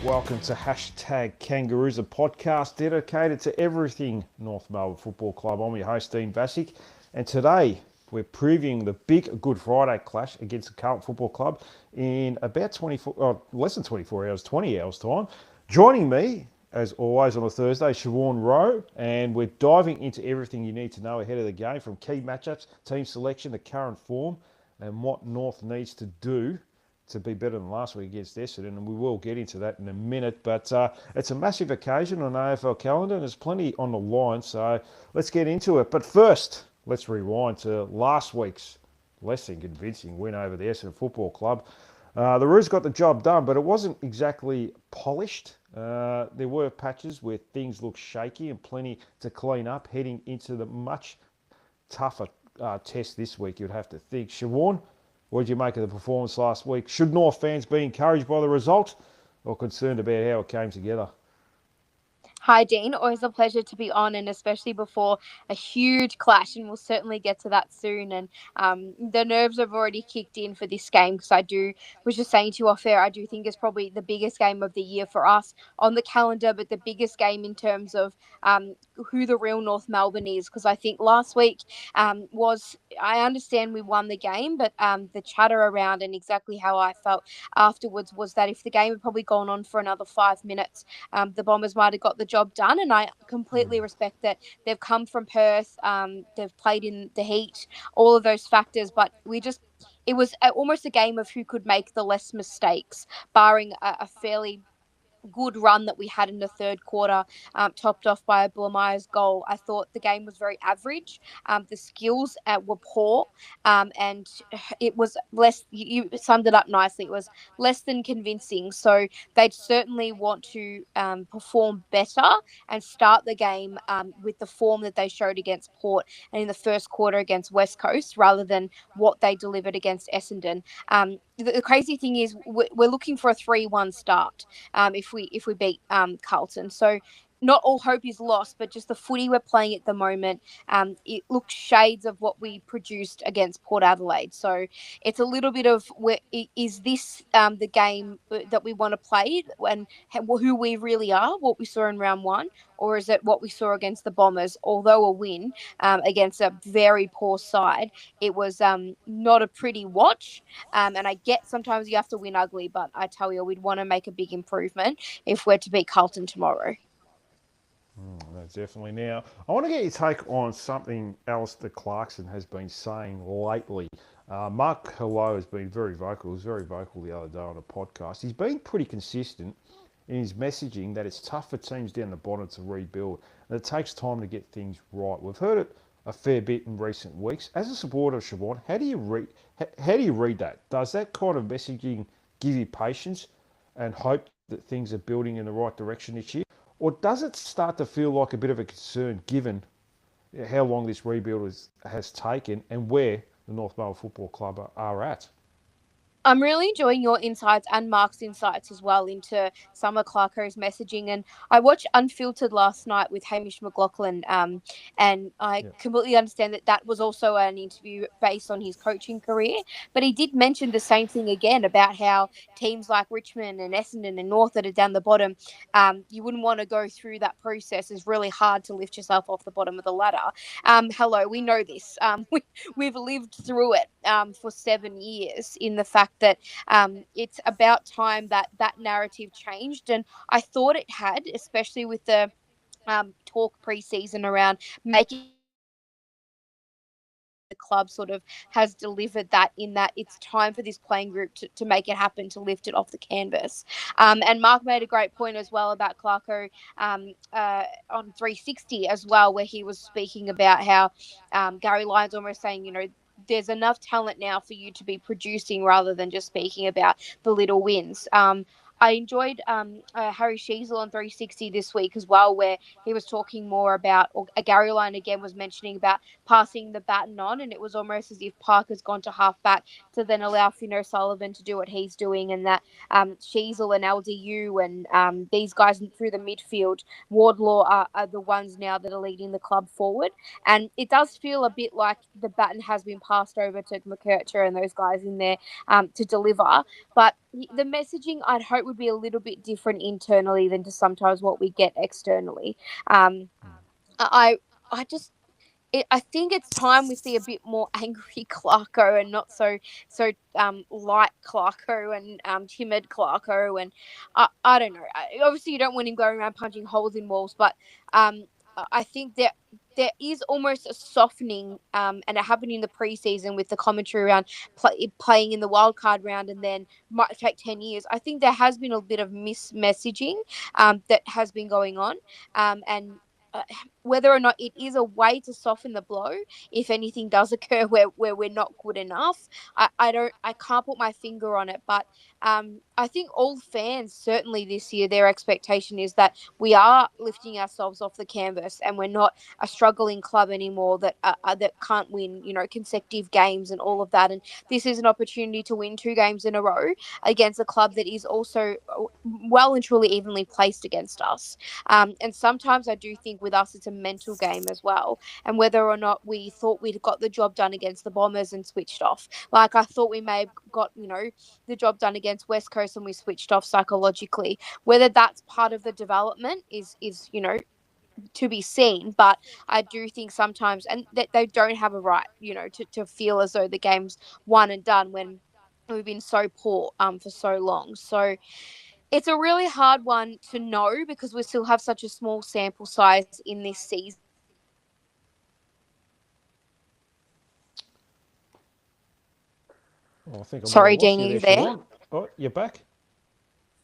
Welcome to Hashtag Kangaroos, a podcast dedicated to everything North Melbourne Football Club. I'm your host, Dean Bassick, and today we're previewing the big Good Friday clash against the Carlton Football Club in about less than 24 hours, 20 hours time. Joining me, as always on a Thursday, Siobhan Rowe, and we're diving into everything you need to know ahead of the game, from key matchups, team selection, the current form, and what North needs to do to be better than last week against Essendon, and we will get into that in a minute. But it's a massive occasion on AFL calendar, and there's plenty on the line, so let's get into it. But first, let's rewind to last week's less than convincing win over the Essendon Football Club. The Roos got the job done, but it wasn't exactly polished. There were patches where things looked shaky and plenty to clean up heading into the much tougher test this week, you'd have to think. Siobhan, what did you make of the performance last week? Should North fans be encouraged by the result or concerned about how it came together? Hi, Dean. Always a pleasure to be on, and especially before a huge clash, and we'll certainly get to that soon. And the nerves have already kicked in for this game because was just saying to you off air, I do think it's probably the biggest game of the year for us on the calendar, but the biggest game in terms of who the real North Melbourne is. Because I think last week I understand we won the game, but the chatter around and exactly how I felt afterwards was that if the game had probably gone on for another 5 minutes, the Bombers might have got the job done. And I completely respect that they've come from Perth, they've played in the heat, all of those factors. But it was almost a game of who could make the less mistakes, barring a fairly good run that we had in the third quarter, topped off by a Blameyer's goal. I thought the game was very average. The skills were poor, and it was less. You summed it up nicely. It was less than convincing. So they'd certainly want to perform better and start the game with the form that they showed against Port and in the first quarter against West Coast, rather than what they delivered against Essendon. The crazy thing is we're looking for a 3-1 start if we beat Carlton. So not all hope is lost, but just the footy we're playing at the moment, it looks shades of what we produced against Port Adelaide. So it's a little bit of is this the game that we want to play and who we really are, what we saw in round one, or is it what we saw against the Bombers? Although a win against a very poor side, it was not a pretty watch. And I get sometimes you have to win ugly, but I tell you, we'd want to make a big improvement if we're to beat Carlton tomorrow. No, definitely. Now, I want to get your take on something Alistair Clarkson has been saying lately. Mark Hello has been very vocal. He was very vocal the other day on a podcast. He's been pretty consistent in his messaging that it's tough for teams down the bottom to rebuild, and it takes time to get things right. We've heard it a fair bit in recent weeks. As a supporter of Siobhan, how do you read that? Does that kind of messaging give you patience and hope that things are building in the right direction this year? Or does it start to feel like a bit of a concern given how long this rebuild has taken and where the North Melbourne Football Club are at? I'm really enjoying your insights and Mark's insights as well into Summer Clarko's messaging. And I watched Unfiltered last night with Hamish McLaughlin, and I Yeah. completely understand that that was also an interview based on his coaching career. But he did mention the same thing again about how teams like Richmond and Essendon and North that are down the bottom, you wouldn't want to go through that process. It's really hard to lift yourself off the bottom of the ladder. Hello, we know this. We've lived through it for 7 years in the fact that it's about time that that narrative changed. And I thought it had, especially with the talk preseason around making the club sort of has delivered that in that it's time for this playing group to make it happen, to lift it off the canvas. And Mark made a great point as well about Clarko on 360 as well, where he was speaking about how Gary Lyons almost saying, there's enough talent now for you to be producing rather than just speaking about the little wins. I enjoyed Harry Sheasel on 360 this week as well, where he was talking more about, or Gary Lyon again was mentioning about passing the baton on, and it was almost as if Parker's gone to halfback to then allow Finn O'Sullivan to do what he's doing, and that Sheasel and LDU and these guys through the midfield, Wardlaw are the ones now that are leading the club forward. And it does feel a bit like the baton has been passed over to McKercher and those guys in there to deliver. But the messaging I'd hope would be a little bit different internally than to sometimes what we get externally. Um, I I just I think it's time we see a bit more angry Clarko and not so light Clarko and timid Clarko, and I don't know. Obviously, you don't want him going around punching holes in walls, but I think that there is almost a softening, and it happened in the preseason with the commentary around playing in the wild card round and then might take 10 years. I think there has been a bit of messaging that has been going on, and uh, whether or not it is a way to soften the blow if anything does occur where we're not good enough. I can't put my finger on it, but I think all fans certainly this year their expectation is that we are lifting ourselves off the canvas and we're not a struggling club anymore that can't win, consecutive games and all of that. And this is an opportunity to win 2 games in a row against a club that is also well and truly evenly placed against us. And sometimes I do think with us, it's a mental game as well. And whether or not we thought we'd got the job done against the Bombers and switched off, like I thought we may have got, the job done against West Coast and we switched off psychologically. Whether that's part of the development is to be seen, but I do think sometimes, and that they don't have a right, to feel as though the game's won and done when we've been so poor for so long. So it's a really hard one to know because we still have such a small sample size in this season. Oh, I think I might have Sorry, lost Dean, you are there, you there? Siobhan. Oh, you're back?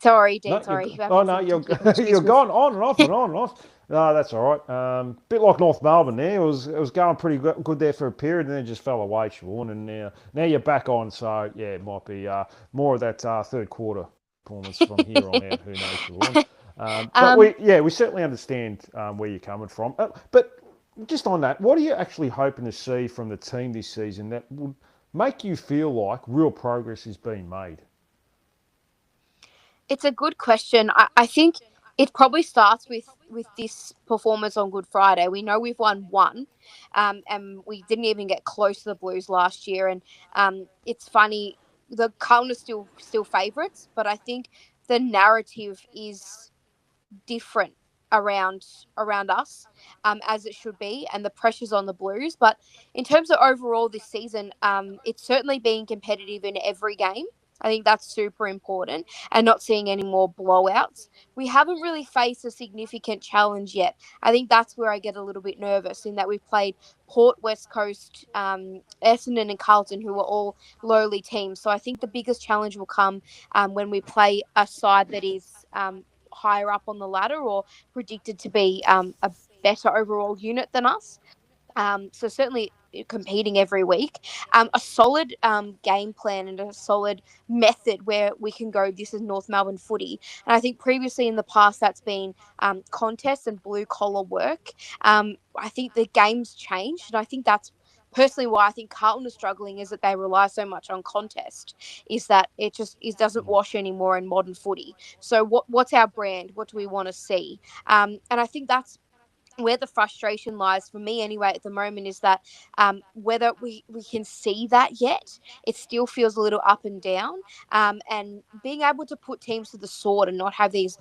Sorry, Dean, No, sorry. We're oh having no, some you're technical you're issues with. gone on and off and on and off. No, that's all right. Bit like North Melbourne there. It was going pretty good there for a period, and then it just fell away, Sean. And now you're back on. So yeah, it might be more of that third quarter performance from here on out. Who knows, Sean? But um, we certainly understand where you're coming from. But just on that, what are you actually hoping to see from the team this season that would make you feel like real progress is being made? it's a good question. I think it probably starts with this performance on Good Friday. We know we've won one, and we didn't even get close to the Blues last year. And it's funny, the Carlton are still favourites, but I think the narrative is different around around us, as it should be, and the pressures on the Blues. But in terms of overall this season, it's certainly being competitive in every game. I think that's super important, and not seeing any more blowouts. We haven't really faced a significant challenge yet. I think that's where I get a little bit nervous in that we've played Port, West Coast, Essendon, and Carlton, who are all lowly teams. So I think the biggest challenge will come when we play a side that is higher up on the ladder or predicted to be a better overall unit than us. So certainly competing every week, a solid game plan and a solid method where we can go. This is North Melbourne footy, and I think previously in the past that's been contests and blue collar work. I think the game's changed, and I think that's personally why I think Carlton is struggling is that they rely so much on contest. Is that it doesn't wash anymore in modern footy. So what's our brand? What do we want to see? And I think that's where the frustration lies for me anyway at the moment is that whether we can see that yet, it still feels a little up and down. And being able to put teams to the sword and not have these,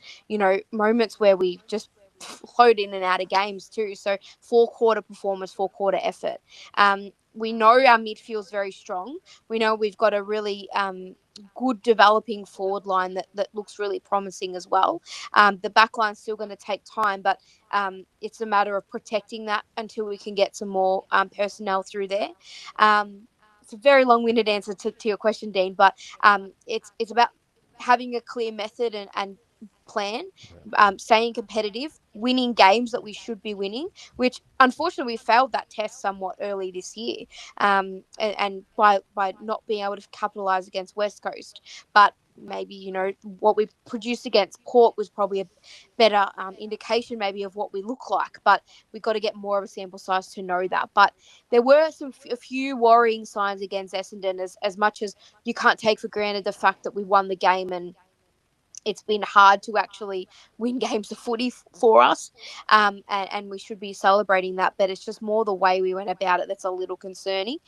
moments where we just float in and out of games too. So 4 quarter performance, 4 quarter effort. We know our midfield's very strong. We know we've got a really good developing forward line that looks really promising as well. The back line's still going to take time, but it's a matter of protecting that until we can get some more personnel through there. It's a very long-winded answer to your question, Dean, but it's about having a clear method and plan, staying competitive, winning games that we should be winning, which unfortunately we failed that test somewhat early this year, and by not being able to capitalize against West Coast. But maybe what we produced against Port was probably a better indication maybe of what we look like, but we've got to get more of a sample size to know that. But there were a few worrying signs against Essendon, as much as you can't take for granted the fact that we won the game, and it's been hard to actually win games of footy for us, and we should be celebrating that. But it's just more the way we went about it that's a little concerning.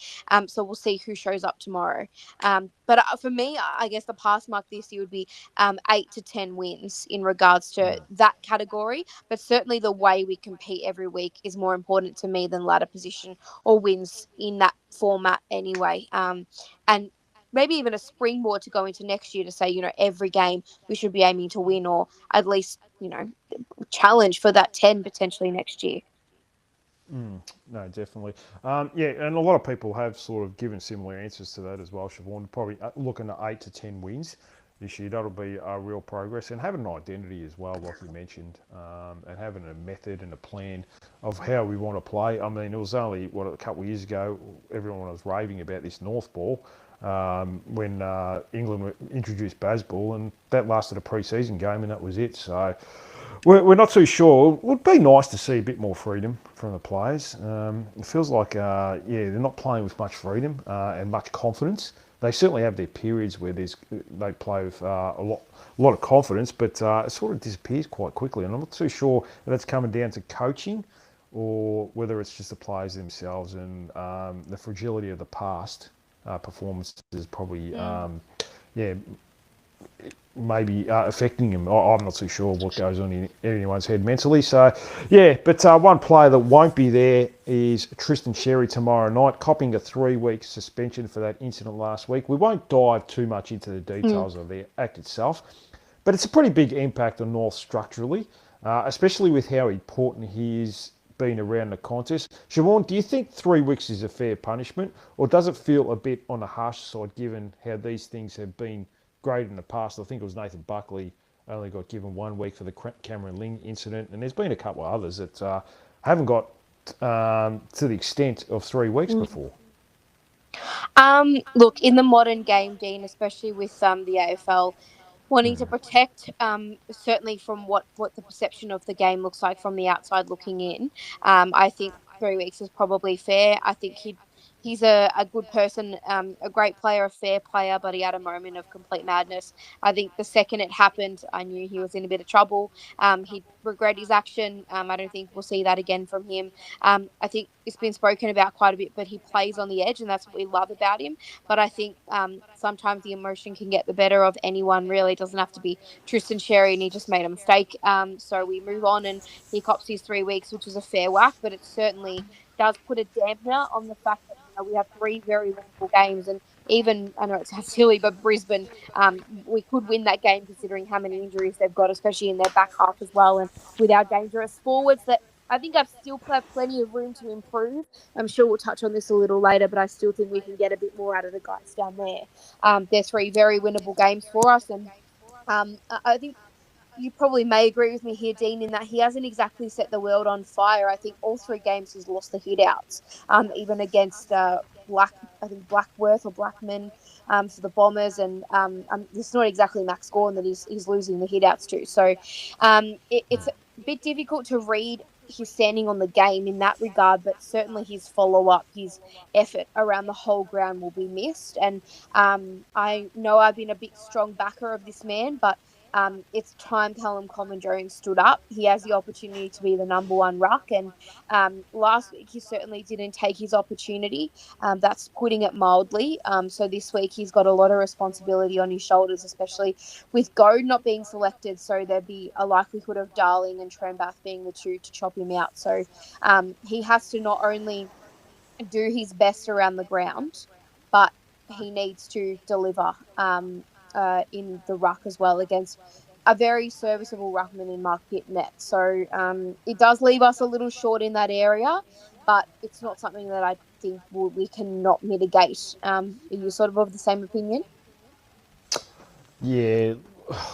So we'll see who shows up tomorrow. But for me, I guess the pass mark this year would be 8 to 10 wins in regards to that category. But certainly the way we compete every week is more important to me than ladder position or wins in that format anyway. And maybe even a springboard to go into next year to say, every game we should be aiming to win or at least, challenge for that 10 potentially next year. No, definitely. Yeah, and a lot of people have sort of given similar answers to that as well, Siobhan. Probably looking at 8 to 10 wins this year. That'll be a real progress. And having an identity as well, like you mentioned, and having a method and a plan of how we want to play. I mean, it was only, a couple of years ago, everyone was raving about this North ball when England introduced Bazball, and that lasted a pre-season game, and that was it. So we're not too sure. It would be nice to see a bit more freedom from the players. It feels like, they're not playing with much freedom and much confidence. They certainly have their periods where they play with a lot of confidence, but it sort of disappears quite quickly. And I'm not too sure if that's coming down to coaching or whether it's just the players themselves and the fragility of the past performances probably, maybe affecting him. I'm not too sure what goes on in anyone's head mentally. So, but one player that won't be there is Tristan Xerri tomorrow night, copping a 3-week suspension for that incident last week. We won't dive too much into the details of the act itself, but it's a pretty big impact on North structurally, especially with how important he is been around the contest. Siobhan, do you think 3 weeks is a fair punishment, or does it feel a bit on the harsh side given how these things have been great in the past? I think it was Nathan Buckley only got given 1 week for the Cameron Ling incident, and there's been a couple of others that haven't got to the extent of 3 weeks before. Look, in the modern game, Dean, especially with the AFL wanting to protect, certainly from what the perception of the game looks like from the outside looking in, I think 3 weeks is probably fair. I think he's a good person, a great player, a fair player, but he had a moment of complete madness. I think the second it happened, I knew he was in a bit of trouble. He'd regret his action. I don't think we'll see that again from him. I think it's been spoken about quite a bit, but he plays on the edge, and that's what we love about him. But I think sometimes the emotion can get the better of anyone, really. It doesn't have to be Tristan Xerri, and he just made a mistake. So we move on, and he cops his 3 weeks, which is a fair whack, but it certainly does put a dampener on the fact that we have 3 very winnable games, and even, I know it sounds silly, but Brisbane, we could win that game considering how many injuries they've got, especially in their back half as well, and with our dangerous forwards that I think I've still have plenty of room to improve. I'm sure we'll touch on this a little later, but I still think we can get a bit more out of the guys down there. They're 3 very winnable games for us, and I think you probably may agree with me here, Dean, in that he hasn't exactly set the world on fire. I think all 3 games he's lost the hitouts, even against Blackworth or Blackman for the Bombers, and it's not exactly Max Gawn that he's losing the hitouts to. So it's a bit difficult to read his standing on the game in that regard, but certainly his follow-up, his effort around the whole ground will be missed. And I know I've been a big strong backer of this man, but it's time Callum Coleman-Jones stood up. He has the opportunity to be the number 1 ruck, and last week he certainly didn't take his opportunity. That's putting it mildly. So this week he's got a lot of responsibility on his shoulders, especially with Goad not being selected. So there'd be a likelihood of Darling and Trembath being the 2 to chop him out. So he has to not only do his best around the ground, but he needs to deliver in the ruck as well against a very serviceable ruckman in Mark Pitnet. So it does leave us a little short in that area, but it's not something that I think we cannot mitigate. Are you sort of the same opinion? Yeah,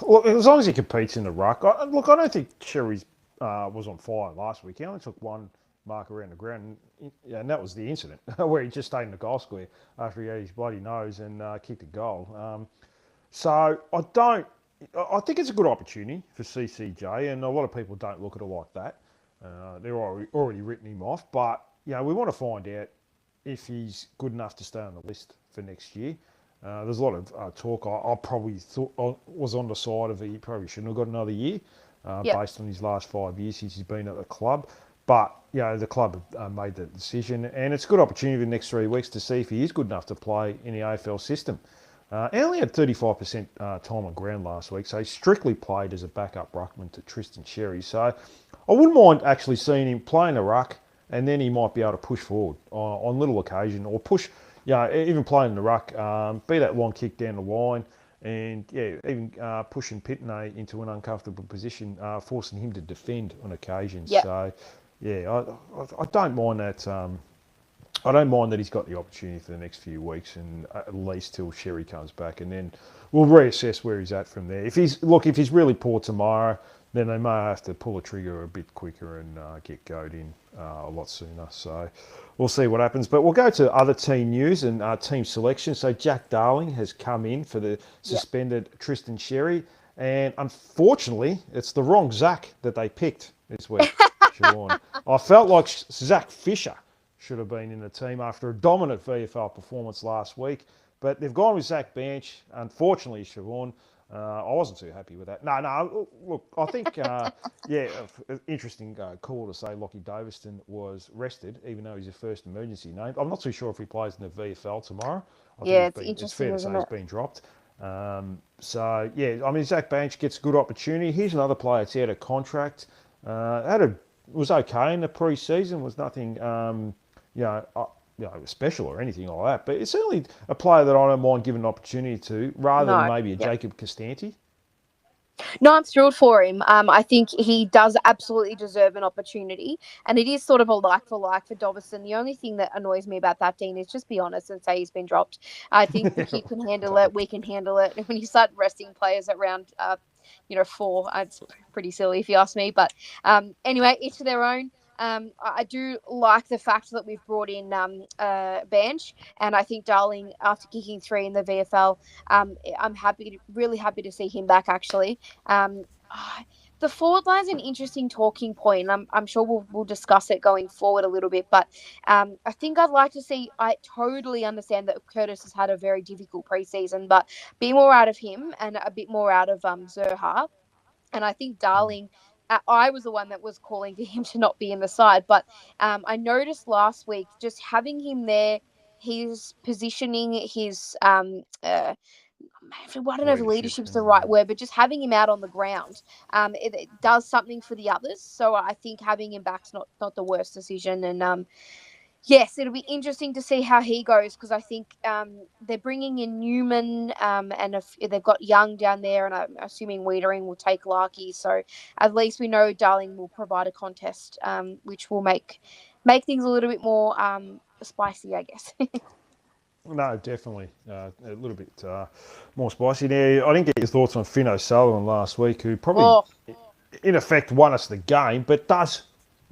look, as long as he competes in the ruck. I don't think Xerri's was on fire last week. He only took 1 mark around the ground, and that was the incident where he just stayed in the goal square after he had his bloody nose and kicked a goal. So I think it's a good opportunity for CCJ, and a lot of people don't look at it like that. They're already written him off, but we want to find out if he's good enough to stay on the list for next year. There's a lot of talk. I probably thought I was on the side of he probably shouldn't have got another year, Yep. based on his last 5 years since he's been at the club. But the club made that decision, and it's a good opportunity in the next 3 weeks to see if he is good enough to play in the AFL system. He only had 35% time on ground last week, so he strictly played as a backup ruckman to Tristan Sherry. So I wouldn't mind actually seeing him playing a ruck, and then he might be able to push forward on little occasion, or push, even playing in the ruck, be that long kick down the line, and even pushing Pitney into an uncomfortable position, forcing him to defend on occasions. Yep. So, I don't mind that. I don't mind that he's got the opportunity for the next few weeks, and at least till Sherry comes back, and then we'll reassess where he's at from there. If he's really poor tomorrow, then they may have to pull the trigger a bit quicker and get Goat in a lot sooner. So we'll see what happens. But we'll go to other team news and team selection. So Jack Darling has come in for the suspended Tristan Sherry, and unfortunately, it's the wrong Zach that they picked this week, Siobhan. I felt like Zach Fisher should have been in the team after a dominant VFL performance last week. But they've gone with Zach Banch. Unfortunately, Siobhan, I wasn't too happy with that. No, look, I think, interesting call to say Lockie Daviston was rested, even though he's a first emergency name. I'm not too sure if he plays in the VFL tomorrow. I think it's fair to say he's been dropped. Zach Banch gets a good opportunity. Here's another player that's out of contract. Was okay in the pre-season, was nothing special or anything like that. But it's certainly a player that I don't mind giving an opportunity to, rather than maybe a Jacob Costanti. No, I'm thrilled for him. I think he does absolutely deserve an opportunity, and it is sort of a like for Dobson. The only thing that annoys me about that, Dean, is just be honest and say he's been dropped. I think the kid can handle it. We can handle it. When you start resting players at round, 4, it's pretty silly if you ask me. But anyway, each to their own. I do like the fact that we've brought in Banch, and I think Darling, after kicking 3 in the VFL, I'm really happy to see him back. Actually, the forward line's an interesting talking point. I'm sure we'll discuss it going forward a little bit, but I think I'd like to see. I totally understand that Curtis has had a very difficult preseason, but be more out of him and a bit more out of Zerha. And I think Darling, I was the one that was calling for him to not be in the side. But I noticed last week, just having him there, his positioning, his, I don't know if leadership's the right word, but just having him out on the ground, it does something for the others. So I think having him back's not the worst decision. And yes, it'll be interesting to see how he goes, because I think they're bringing in Newman, and if they've got Young down there, and I'm assuming Wiedering will take Larkey. So at least we know Darling will provide a contest, which will make things a little bit more spicy, I guess. No, definitely. A little bit more spicy. Now, I didn't get your thoughts on Finn O'Sullivan last week, who probably, in effect, won us the game, but does...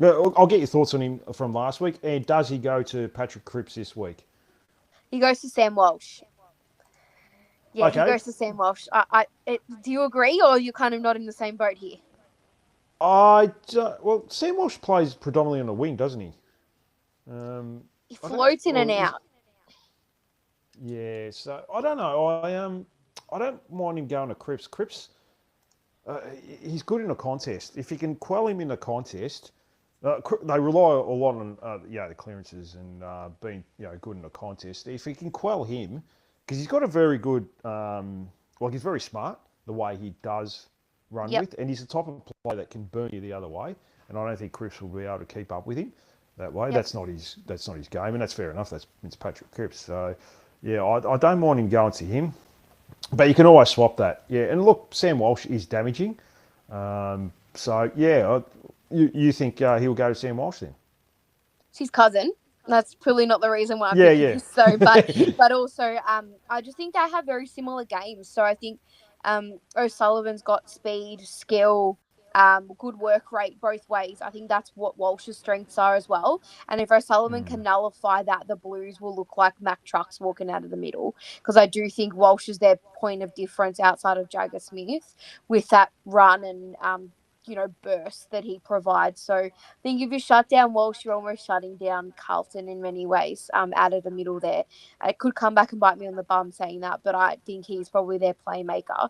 I'll get your thoughts on him from last week. And does he go to Patrick Cripps this week? He goes to Sam Walsh. Yeah, okay. He goes to Sam Walsh. Do you agree, or are you kind of not in the same boat here? Sam Walsh plays predominantly on the wing, doesn't he? He floats in and out. Yeah, so I don't know. I don't mind him going to Cripps. Cripps, he's good in a contest. If you can quell him in a contest... they rely a lot on the clearances and being good in a contest. If he can quell him, because he's got a very good, he's very smart the way he does run with, and he's the type of player that can burn you the other way. And I don't think Cripps will be able to keep up with him that way. Yep. That's not his game, and that's fair enough. It's Patrick Cripps. So I don't mind him going to him, but you can always swap that. Yeah, and look, Sam Walsh is damaging. You think he'll go to Sam Walsh then? It's his cousin. That's probably not the reason why I'm thinking so. But also, I just think they have very similar games. So I think O'Sullivan's got speed, skill, good work rate both ways. I think that's what Walsh's strengths are as well. And if O'Sullivan can nullify that, the Blues will look like Mack Trucks walking out of the middle. Because I do think Walsh is their point of difference outside of Jagger Smith with that run and burst that he provides. So I think if you shut down Walsh, you're almost shutting down Carlton in many ways, out of the middle there. It could come back and bite me on the bum saying that, but I think he's probably their playmaker.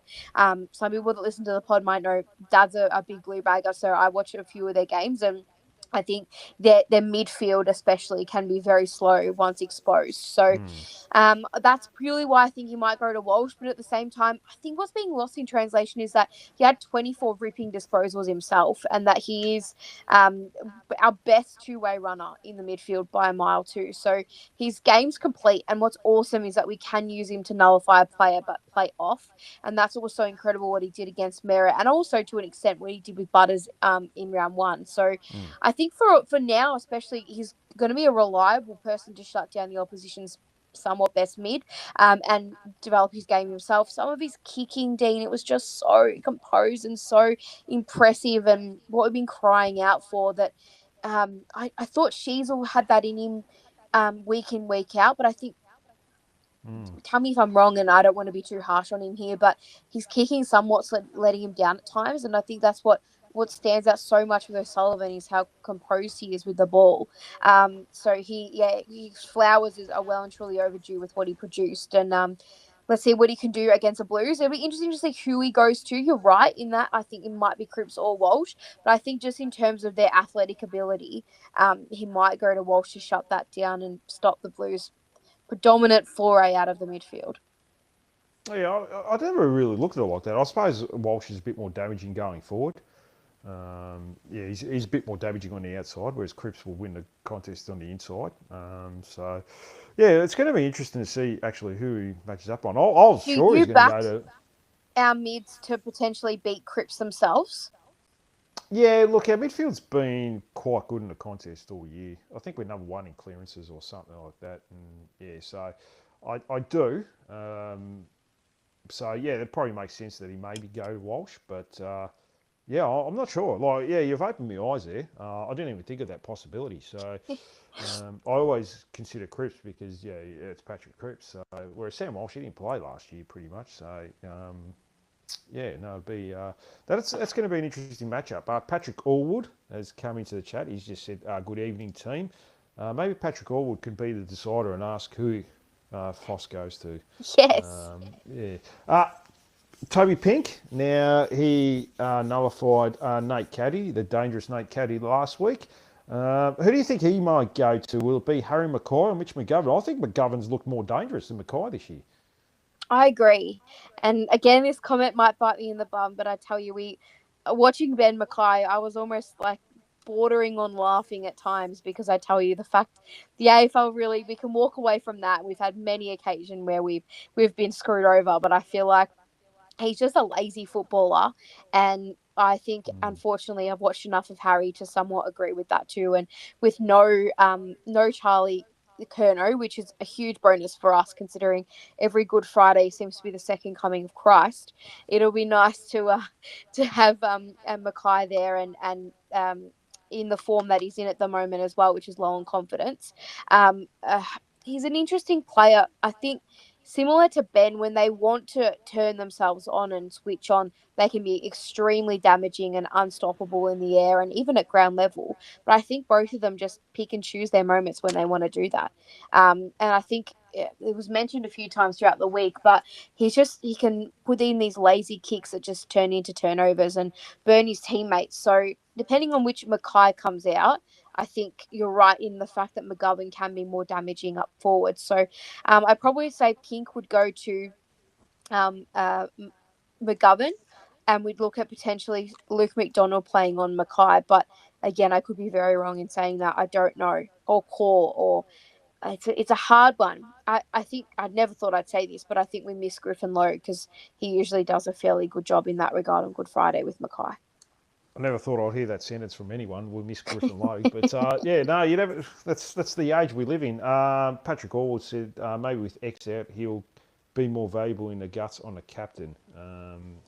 Some people that listen to the pod might know Dad's a big blue bagger, so I watch a few of their games, and I think their midfield especially can be very slow once exposed. So that's purely why I think he might go to Walsh. But at the same time, I think what's being lost in translation is that he had 24 ripping disposals himself, and that he is our best two-way runner in the midfield by a mile too. So his game's complete. And what's awesome is that we can use him to nullify a player but play off. And that's also incredible what he did against Merritt, and also to an extent what he did with Butters in round one. So I think for now, especially, he's going to be a reliable person to shut down the opposition's somewhat best mid, and develop his game himself. Some of his kicking, Dean, it was just so composed and so impressive, and what we've been crying out for. That I thought Sheasel had that in him week in, week out, but I think, tell me if I'm wrong, and I don't want to be too harsh on him here, but his kicking somewhat letting him down at times, and I think that's what stands out so much with O'Sullivan is how composed he is with the ball. So his flowers are well and truly overdue with what he produced, and let's see what he can do against the Blues. It'll be interesting to see who he goes to. You're right in that. I think it might be Cripps or Walsh, but I think just in terms of their athletic ability, he might go to Walsh to shut that down and stop the Blues' predominant foray out of the midfield. Yeah, I never really looked at it like that. I suppose Walsh is a bit more damaging going forward. He's a bit more damaging on the outside, whereas Cripps will win the contest on the inside. It's going to be interesting to see actually who he matches up on. I was sure he's going to go to our mids to potentially beat Cripps themselves. Yeah, look, our midfield's been quite good in the contest all year. I think we're number one in clearances or something like that. And so I do. It probably makes sense that he maybe go to Walsh, but I'm not sure. You've opened my eyes there. I didn't even think of that possibility. So I always consider Cripps because it's Patrick Cripps. So whereas Sam Walsh, he didn't play last year pretty much. So it'd be that's going to be an interesting matchup. Patrick Allwood has come into the chat. He's just said, "Good evening, team." Maybe Patrick Allwood can be the decider and ask who Foss goes to. Yes. Toby Pink. Now he nullified Nate Caddy, the dangerous Nate Caddy, last week. Who do you think he might go to? Will it be Harry Mackay or Mitch McGovern? I think McGovern's looked more dangerous than Mackay this year. I agree. And again, this comment might bite me in the bum, but I tell you, watching Ben Mackay, I was almost like bordering on laughing at times, because I tell you, the fact the AFL really, we can walk away from that. We've had many occasions where we've been screwed over, but I feel like he's just a lazy footballer. And I think, unfortunately, I've watched enough of Harry to somewhat agree with that too. And with no Charlie Curnow, which is a huge bonus for us, considering every Good Friday seems to be the second coming of Christ. It'll be nice to have Mackay there, and in the form that he's in at the moment as well, which is low on confidence. He's an interesting player. I think similar to Ben, when they want to turn themselves on and switch on, they can be extremely damaging and unstoppable in the air and even at ground level. But I think both of them just pick and choose their moments when they want to do that. And I think it was mentioned a few times throughout the week, but he can put in these lazy kicks that just turn into turnovers and burn his teammates. So depending on which Mackay comes out, I think you're right in the fact that McGovern can be more damaging up forward. So I'd probably say Pink would go to McGovern, and we'd look at potentially Luke McDonald playing on Mackay. But again, I could be very wrong in saying that. I don't know. Or Core, or it's a hard one. I think I'd never thought I'd say this, but I think we miss Griffin Logue, because he usually does a fairly good job in that regard on Good Friday with Mackay. I never thought I'd hear that sentence from anyone. We'll miss Griffin Logue, but you never. That's the age we live in. Patrick Allwood said maybe with X out, he'll be more valuable in the guts on a captain. I'm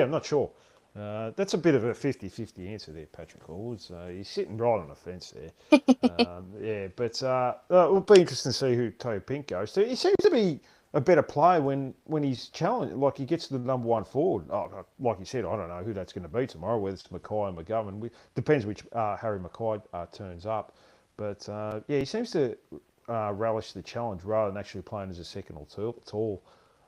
not sure. That's a bit of a 50-50 answer there, Patrick Allwood. So he's sitting right on the fence there. It'll be interesting to see who Toby Pink goes to. He seems to be a better player when he's challenged. Like he gets to the number one forward. Oh, like you said, I don't know who that's going to be tomorrow. Whether it's Mackay or McGovern, depends which Harry Mackay turns up. But yeah, he seems to relish the challenge rather than actually playing as a second or tall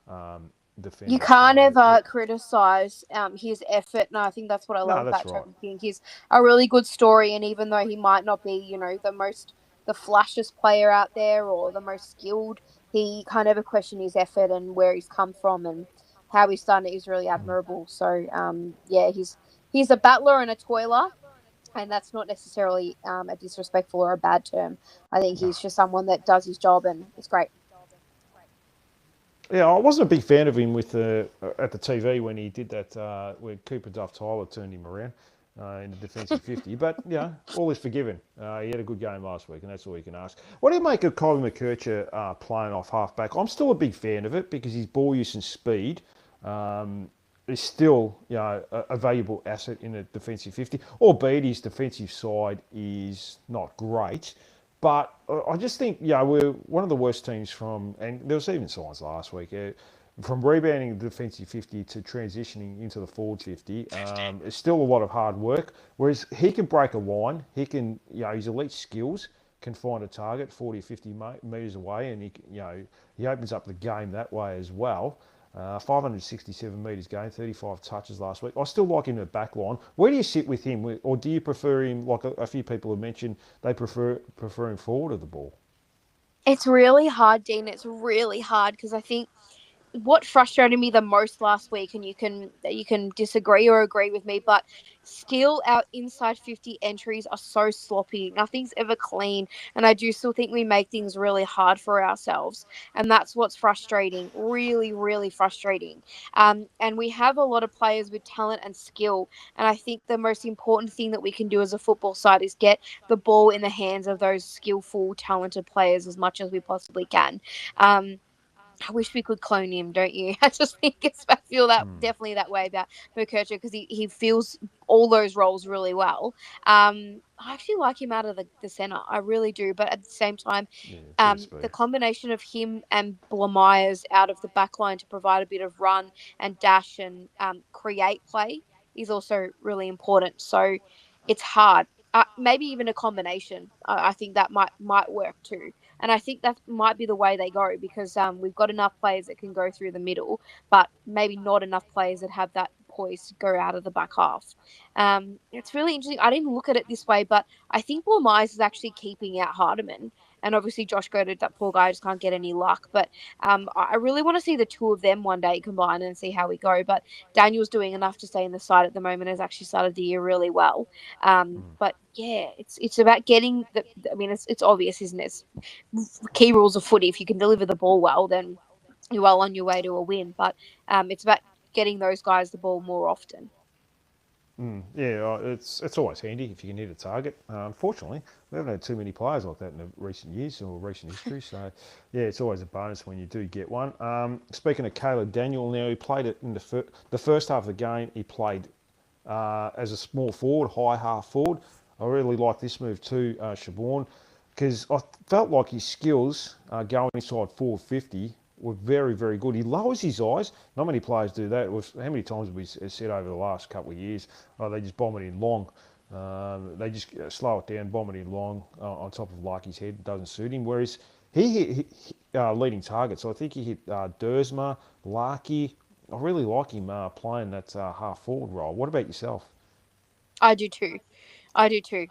You defender. can't So yeah, ever criticize his effort, and I think that's what I love no, that's about right. Toby King. He's a really good story, and even though he might not be, the flashiest player out there or the most skilled, he can't ever question his effort and where he's come from and how he's done it is really admirable. So, yeah, he's a battler and a toiler, and that's not necessarily a disrespectful or a bad term. I think No. he's just someone that does his job, and it's great. Yeah, I wasn't a big fan of him with at the TV when he did that when Cooper Duff Tyler turned him around in the defensive 50. But yeah, all is forgiven. He had a good game last week, and that's all you can ask. What do you make of Colin McKercher playing off halfback? I'm still a big fan of it because his ball use and speed is still a valuable asset in a defensive 50. Albeit his defensive side is not great. But I just think, we're one of the worst teams and there was even signs last week, from rebounding the defensive 50 to transitioning into the forward 50. It's still a lot of hard work. Whereas he can break a line, his elite skills can find a target 40 or 50 metres away, and he opens up the game that way as well. 567 metres gained, 35 touches last week. I still like him in the back line. Where do you sit with him? Or do you prefer him, like a few people have mentioned, they prefer him forward of the ball? It's really hard, Dean. It's really hard because I think what frustrated me the most last week, and you can disagree or agree with me, but still our inside 50 entries are so sloppy. Nothing's ever clean, and I do still think we make things really hard for ourselves, and that's what's frustrating. Really, really frustrating. And we have a lot of players with talent and skill, and I think the most important thing that we can do as a football side is get the ball in the hands of those skillful, talented players as much as we possibly can. Um, I wish we could clone him, don't you? I feel that definitely that way about Mokurcha because he feels all those roles really well. I actually like him out of the center. I really do. But at the same time, Yeah, bit of the speed. combination of him and Blamires out of the back line to provide a bit of run and dash and create play is also really important. So it's hard. Maybe even a combination. I think that might work too. And I think that might be the way they go because we've got enough players that can go through the middle, but maybe not enough players that have that poise to go out of the back half. It's really interesting. I didn't look at it this way, but I think Will Myers is actually keeping out Hardiman. And obviously, Josh Goddard, that poor guy, just can't get any luck. But I really want to see the two of them one day combine and see how we go. But Daniel's doing enough to stay in the side at the moment. Has actually started the year really well. But yeah, it's about getting the. I mean, it's obvious, isn't it? Key rules of footy. If you can deliver the ball well, then you're well on your way to a win. But it's about getting those guys the ball more often. Yeah, it's always handy if you can hit a target. Unfortunately, we haven't had too many players like that in the recent years or recent history. So, yeah, it's always a bonus when you do get one. Speaking of Caleb Daniel, now he played it in the first half of the game. He played as a small forward, high half forward. I really like this move too, Siobhan, because I felt like his skills going inside 450 were very, very good. He lowers his eyes. Not many players do that. How many times have we said over the last couple of years, they just bomb it in long. They just slow it down, bomb it in long on top of Larky's head. It doesn't suit him. Whereas he hit leading targets. So I think he hit Dersma, Larky. I really like him playing that half forward role. What about yourself? I do too. I do too.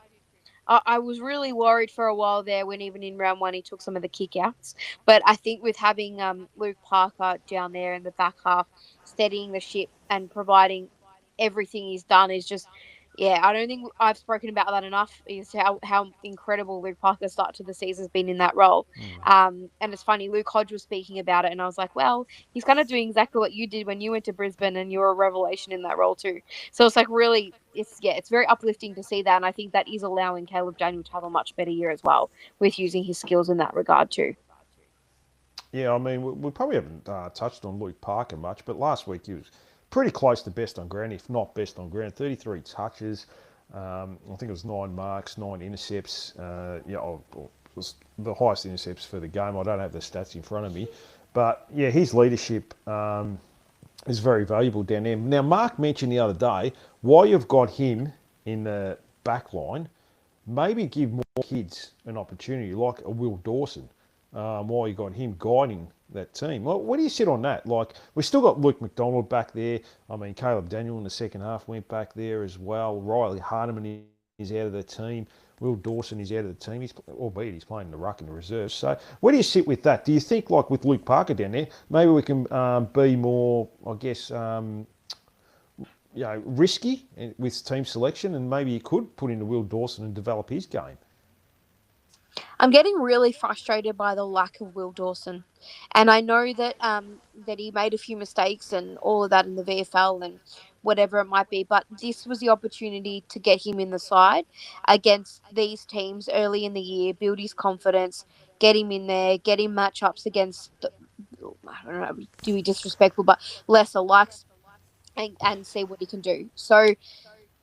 I was really worried for a while there when even in round one he took some of the kickouts. But I think with having Luke Parker down there in the back half, steadying the ship and providing everything he's done is just, yeah, I don't think I've spoken about that enough. Is how incredible Luke Parker's start to the season has been in that role. And it's funny, Luke Hodge was speaking about it, and I was like, well, he's kind of doing exactly what you did when you went to Brisbane, and you were a revelation in that role too. So it's like really, it's very uplifting to see that, and I think that is allowing Caleb Daniel to have a much better year as well with using his skills in that regard too. Yeah, I mean, we probably haven't touched on Luke Parker much, but last week he was pretty close to best on ground, if not best on ground. 33 touches. I think it was 9 marks, 9 intercepts. It was the highest intercepts for the game. I don't have the stats in front of me. But yeah, his leadership is very valuable down there. Now, Mark mentioned the other day, while you've got him in the back line, maybe give more kids an opportunity, like a Will Dawson, while you got him guiding that team. Well, what do you sit on that? Like, we've still got Luke McDonald back there. I mean, Caleb Daniel in the second half went back there as well. Riley Hardeman is out of the team. Will Dawson is out of the team. Albeit he's playing the ruck in the reserves. So, where do you sit with that? Do you think, like with Luke Parker down there, maybe we can be more, I guess, risky with team selection, and maybe you could put into Will Dawson and develop his game? I'm getting really frustrated by the lack of Will Dawson, and I know that that he made a few mistakes and all of that in the VFL and whatever it might be. But this was the opportunity to get him in the side against these teams early in the year, build his confidence, get him in there, get him matchups against. I don't know, to be disrespectful, but lesser likes and see what he can do. So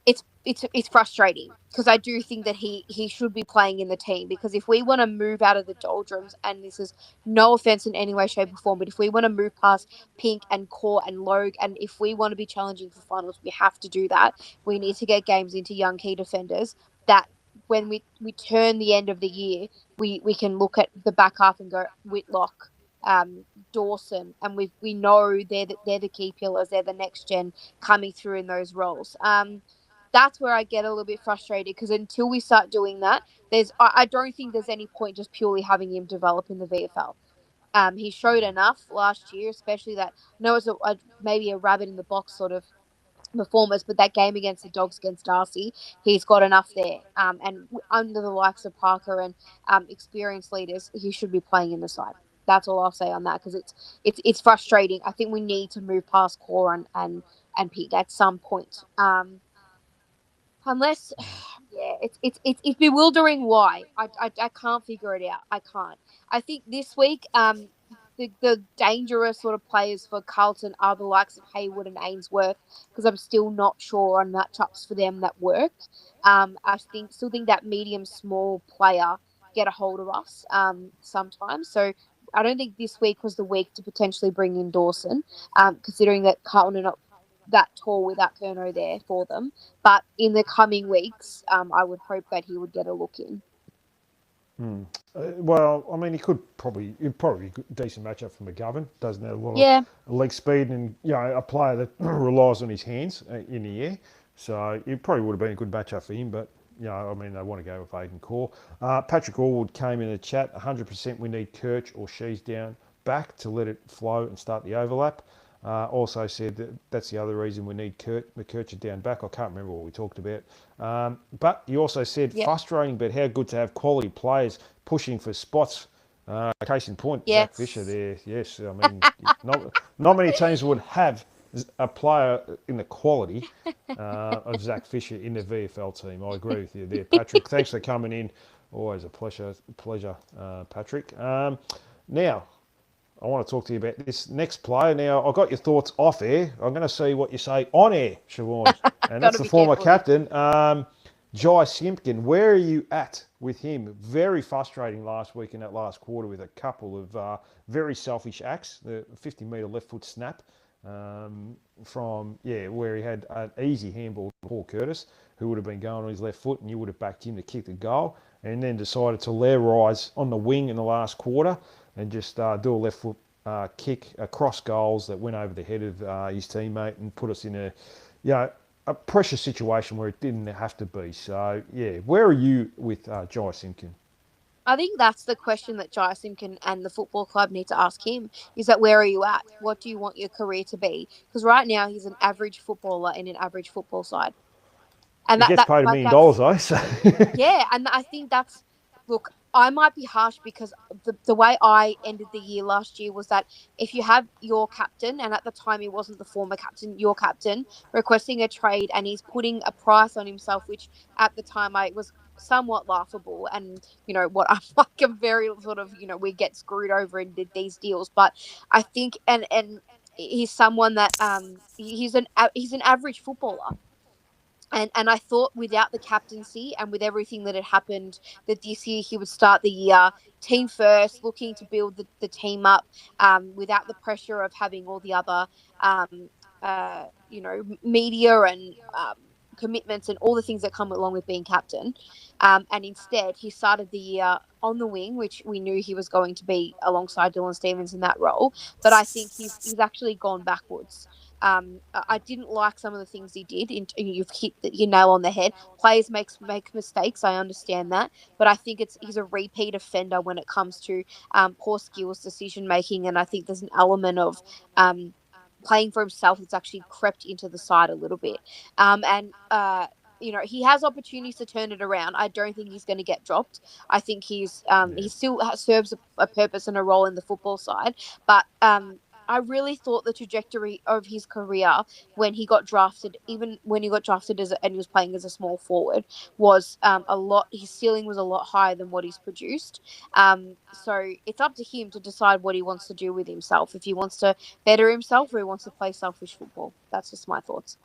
it's frustrating because I do think that he should be playing in the team, because if we want to move out of the doldrums, and this is no offense in any way, shape, or form, but if we want to move past Pink and Core and Logue, and if we want to be challenging for finals, we have to do that. We need to get games into young key defenders that when we turn the end of the year, we can look at the back half and go Whitlock, Dawson, and we know they're the key pillars, they're the next gen coming through in those roles. That's where I get a little bit frustrated, because until we start doing that, I don't think there's any point just purely having him develop in the VFL. He showed enough last year, especially that I know it's maybe a rabbit in the box sort of performance, but that game against the Dogs against Darcy, he's got enough there. And under the likes of Parker and experienced leaders, he should be playing in the side. That's all I'll say on that, because it's frustrating. I think we need to move past Core and Pete at some point. Unless, yeah, it's bewildering why. I can't figure it out. I can't. I think this week, the dangerous sort of players for Carlton are the likes of Hayward and Ainsworth, because I'm still not sure on matchups for them that work. I still think that medium small player get a hold of us sometimes. So I don't think this week was the week to potentially bring in Dawson, considering that Carlton are not that tall without Kerno there for them. But in the coming weeks, I would hope that he would get a look in. Well, I mean, it'd probably be a decent matchup for McGovern. Doesn't have a lot Yeah, of leg speed, and a player that relies on his hands in the air. So it probably would have been a good matchup for him. But I mean, they want to go with Aiden Core. Patrick Allwood came in the chat. 100% we need Kirch or Shees down back to let it flow and start the overlap. Also said that that's the other reason we need McKercher down back. I can't remember what we talked about. But he also said, yep, frustrating, but how good to have quality players pushing for spots. Case in point, Zach Fisher yes. there. Yes, I mean, not many teams would have a player in the quality of Zach Fisher in the VFL team. I agree with you there, Patrick. Thanks for coming in. Always a pleasure, Patrick. Now, I want to talk to you about this next player. Now, I got your thoughts off air. I'm going to see what you say on air, Siobhan. And Got that's to the be former careful. captain, Jai Simpkin. Where are you at with him? Very frustrating last week in that last quarter with a couple of very selfish acts. The 50-metre left foot snap where he had an easy handball to Paul Curtis, who would have been going on his left foot, and you would have backed him to kick the goal, and then decided to lair rise on the wing in the last quarter and just do a left foot kick across goals that went over the head of his teammate and put us in a pressure situation where it didn't have to be. So, where are you with Jai Simpkin? I think that's the question that Jai Simpkin and the football club need to ask him, is that where are you at? What do you want your career to be? Because right now he's an average footballer in an average football side. And He gets paid $1 million, that's though. So. yeah, and I think that's, look, I might be harsh because the way I ended the year last year was that if you have your captain, and at the time he wasn't the former captain, your captain, requesting a trade, and he's putting a price on himself, which at the time I was somewhat laughable, and what I'm like a very sort of we get screwed over in these deals, but I think and he's someone that he's an average footballer, And I thought without the captaincy and with everything that had happened, that this year he would start the year team first, looking to build the team up, without the pressure of having all the other, media and commitments and all the things that come along with being captain. And instead, he started the year on the wing, which we knew he was going to be alongside Dylan Stevens in that role. But I think he's actually gone backwards. I didn't like some of the things he did. You've hit your nail on the head. Players make mistakes. I understand that, but I think he's a repeat offender when it comes to poor skills, decision making, and I think there's an element of playing for himself that's actually crept into the side a little bit. And he has opportunities to turn it around. I don't think he's going to get dropped. I think he still serves a purpose and a role in the football side, but I really thought the trajectory of his career when he got drafted, even when he got drafted and he was playing as a small forward, was a lot. His ceiling was a lot higher than what he's produced. So it's up to him to decide what he wants to do with himself. If he wants to better himself or he wants to play selfish football. That's just my thoughts.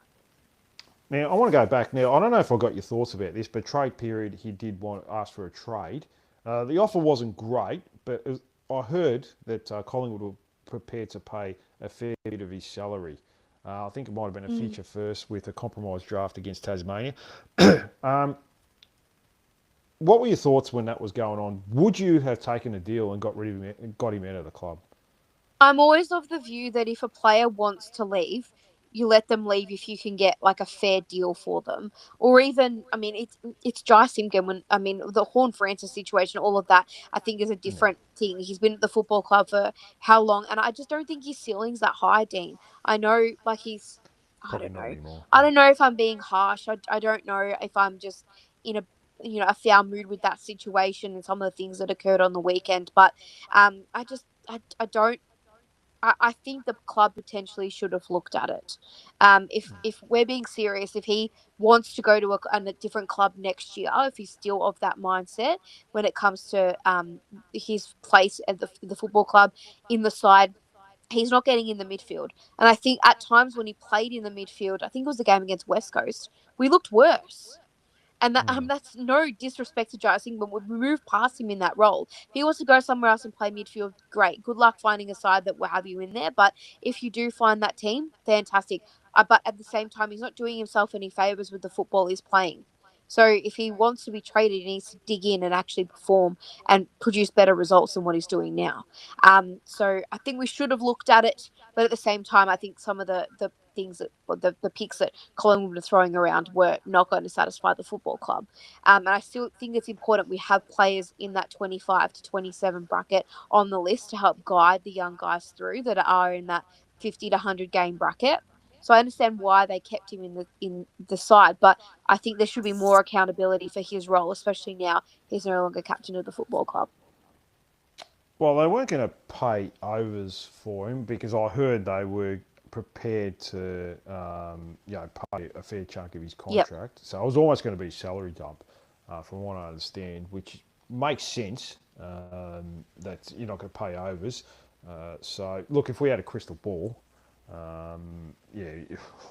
Now, I want to go back. Now, I don't know if I got your thoughts about this, but trade period, he did want to ask for a trade. The offer wasn't great, but I heard that Collingwood were prepared to pay a fair bit of his salary. I think it might have been a feature first with a compromise draft against Tasmania. What were your thoughts when that was going on? Would you have taken a deal and got rid of him and got him out of the club? I'm always of the view that if a player wants to leave, you let them leave if you can get like a fair deal for them, or even, I mean, it's Jai Simpkin. When I mean the Horn Francis situation, all of that, I think is a Yeah, different thing. He's been at the football club for how long, and I just don't think his ceiling's that high, Dean. I know, like I probably don't not know, anymore. I Yeah. don't know if I'm being harsh. I don't know if I'm just in a foul mood with that situation and some of the things that occurred on the weekend, but I don't. I think the club potentially should have looked at it. If we're being serious, if he wants to go to a different club next year, if he's still of that mindset when it comes to his place at the football club in the side, he's not getting in the midfield. And I think at times when he played in the midfield, I think it was the game against West Coast, we looked worse. And that's no disrespect to Jai but we move past him in that role. If he wants to go somewhere else and play midfield, great. Good luck finding a side that will have you in there. But if you do find that team, fantastic. But at the same time, he's not doing himself any favors with the football he's playing. So if he wants to be traded, he needs to dig in and actually perform and produce better results than what he's doing now. So I think we should have looked at it, but at the same time, I think some of the things that the picks that Collingwood were throwing around were not going to satisfy the football club. And I still think it's important we have players in that 25 to 27 bracket on the list to help guide the young guys through that are in that 50 to 100 game bracket. So I understand why they kept him in the side, but I think there should be more accountability for his role, especially now he's no longer captain of the football club. Well, they weren't going to pay overs for him because I heard they were prepared to, pay a fair chunk of his Yep. contract. So it was almost going to be a salary dump, from what I understand, which makes sense. That you're not going to pay overs. So look, if we had a crystal ball,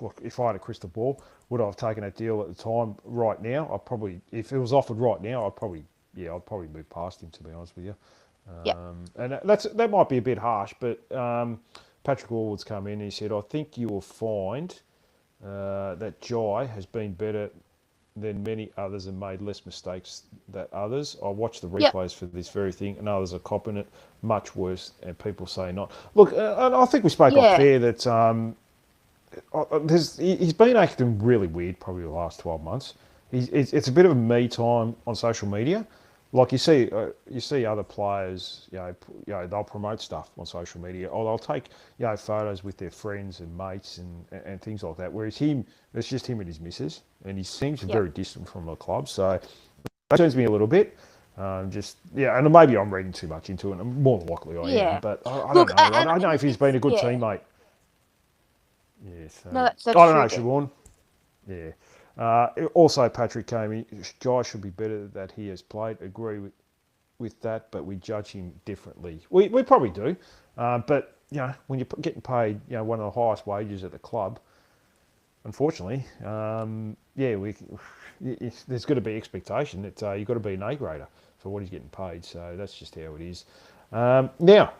look, if I had a crystal ball, would I have taken that deal at the time? Right now, I probably, if it was offered right now, I'd probably move past him, to be honest with you. Yep. And that might be a bit harsh, but Patrick Allwood's come in and he said, I think you will find that Jai has been better than many others and made less mistakes than others. I watched the Yep. replays for this very thing, and others are copping it much worse, and people say not. Look, and I think we spoke off Yeah. air that he's been acting really weird probably the last 12 months. It's a bit of a me time on social media. Like you see other players, they'll promote stuff on social media, or they'll take, photos with their friends and mates and things like that. Whereas him, it's just him and his missus, and he seems Yep. very distant from the club. So that turns me a little bit. And maybe I'm reading too much into it. And more than likely I am, Yeah. but I Look, don't know. I and don't know if he's been a good yeah. teammate. Yeah, so No, that's I don't true, know, Dean. Siobhan. Yeah. Also, Patrick came in. Jai should be better that he has played. Agree with that, but we judge him differently. We probably do. But, when you're getting paid, one of the highest wages at the club, unfortunately, there's got to be expectation that you've got to be an A grader for what he's getting paid. So that's just how it is. Now,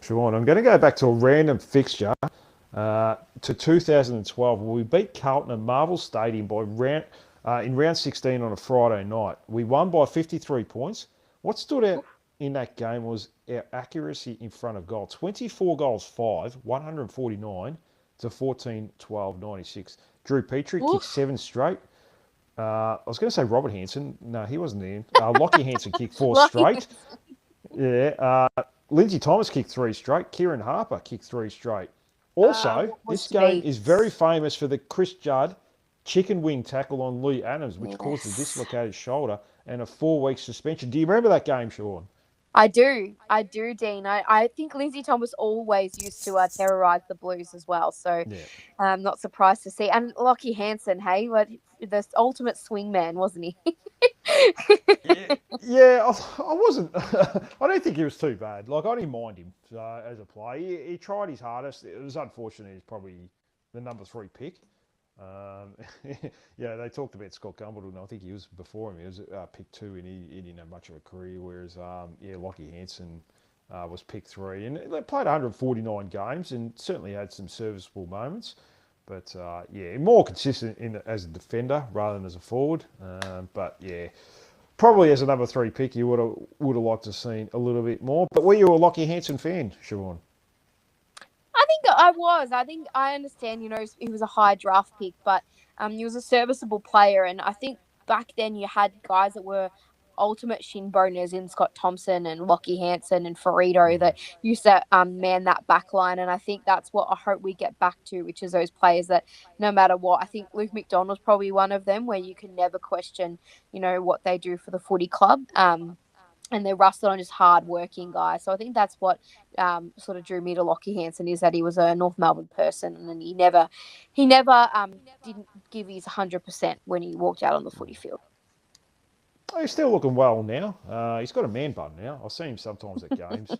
Siobhan, I'm going to go back to a random fixture to 2012. We beat Carlton at Marvel Stadium in round 16 on a Friday night. We won by 53 points. What stood out in that game was our accuracy in front of goal. 24 goals, 149 to 14, 12, 96. Drew Petrie kicked 7 straight. I was going to say Robert Hansen. No, he wasn't there. Lockie Hansen kicked 4 straight. Yeah. Lindsay Thomas kicked 3 straight. Kieran Harper kicked 3 straight. Also, this game is very famous for the Chris Judd chicken wing tackle on Lee Adams, which caused a dislocated shoulder and a 4-week suspension. Do you remember that game, Sean? I do, Dean. I think Lindsay Thomas always used to terrorise the Blues as well. So I'm not surprised to see. And Lockie Hansen, hey, the ultimate swing man, wasn't he? I wasn't. I don't think he was too bad. Like, I didn't mind him as a player. He tried his hardest. It was unfortunate he's probably the number 3 pick. They talked about Scott Gumbleton. I think he was before him. He was pick 2, and he didn't have much of a career. Whereas, Lockie Hansen was pick 3, and they played 149 games and certainly had some serviceable moments. But more consistent as a defender rather than as a forward. Probably as a number 3 pick, you would have liked to have seen a little bit more. But were you a Lockie Hansen fan, Siobhan? I think I was. I think I understand, he was a high draft pick, but he was a serviceable player. And I think back then you had guys that were ultimate shin boners in Scott Thompson and Lockie Hansen and Ferrito that used to man that back line. And I think that's what I hope we get back to, which is those players that no matter what, I think Luke McDonald's probably one of them where you can never question, what they do for the footy club. And they're rusted on just hard-working guys. So I think that's what sort of drew me to Lockie Hansen, is that he was a North Melbourne person, and he never didn't give his 100% when he walked out on the footy field. He's still looking well now. He's got a man bun now. I've seen him sometimes at games.